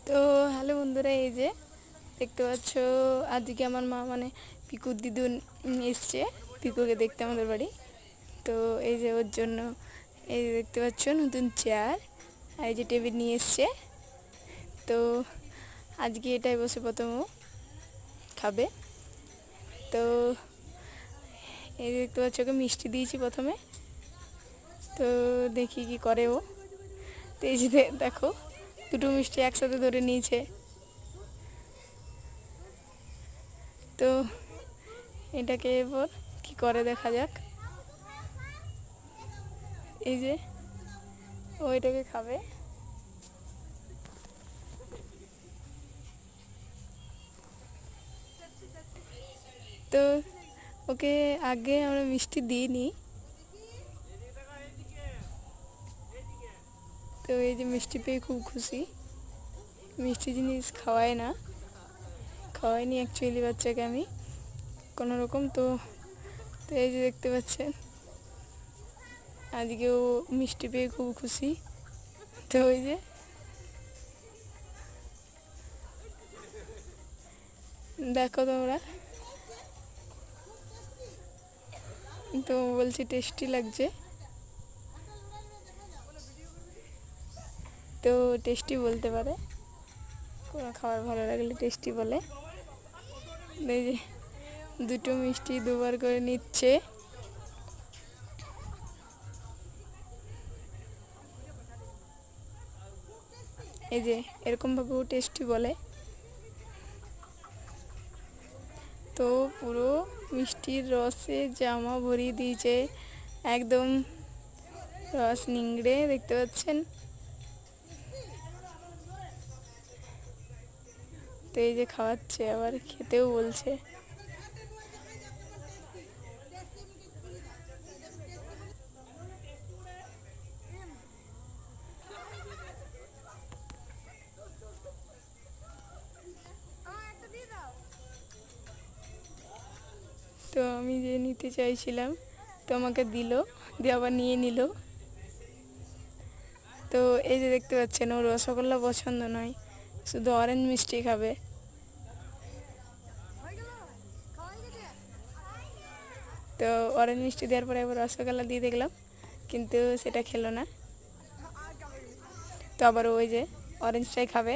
তো হ্যালো বন্ধুরা, এই যে দেখতে পাচ্ছ আজকে আমার মা মানে পিকুর দিদু এসছে পিকুকে দেখতে আমাদের বাড়ি। তো এই যে ওর জন্য এই যে দেখতে পাচ্ছ নতুন চেয়ার আর এই যে টেবিল নিয়ে এসছে। তো আজকে এটাই বসে প্রথম ও খাবে। তো এই যে দেখতে পাচ্ছ ওকে মিষ্টি দিয়েছি প্রথমে, তো দেখি কি করে ও। তো এই যে দেখো দুটো মিষ্টি একসাথে ধরে নিয়েছে। তো এটাকে এবার কি করে দেখা যাক। এই যে ও এটাকে খাবে। তো ওকে আগে আমরা মিষ্টি দিইনি, তো এই যে মিষ্টি পেয়ে খুব খুশি। মিষ্টি জিনিস খাওয়াইনি অ্যাকচুয়ালি বাচ্চাকে আমি কোনো রকম। তো তো এই যে দেখতে পাচ্ছেন আজকে ও মিষ্টি পেয়ে খুব খুশি। তো ওই যে দেখো তোমরা, তো বলছি টেস্টি লাগছে। তো টেস্টি বলতে পারে, কোনো খাবার ভালো লাগলে টেস্টি বলে। এই যে দুটো মিষ্টি দুবার করে নিচ্ছে। এই যে এরকমভাবে ও টেস্টি বলে। তো পুরো মিষ্টির রসে জামা ভরিয়ে দিয়েছে, একদম রস নিংড়ে দেখতে পাচ্ছেন। তো এই যে খাওয়াচ্ছে, আবার খেতেও বলছে। তো আমি যে নিতে চাইছিলাম তো আমাকে দিল, দিয়ে আবার নিয়ে নিল। তো এই যে দেখতে পাচ্ছেন ওর রসগোল্লা পছন্দ নয়, শুধু অরেঞ্জ মিষ্টি খাবে। তো অরেঞ্জ মিষ্টি দেওয়ার পরে আবার রসগোল্লা দিয়ে দেখলাম, কিন্তু সেটা খেলো না। তো আবার ওই যে অরেঞ্জটাই খাবে।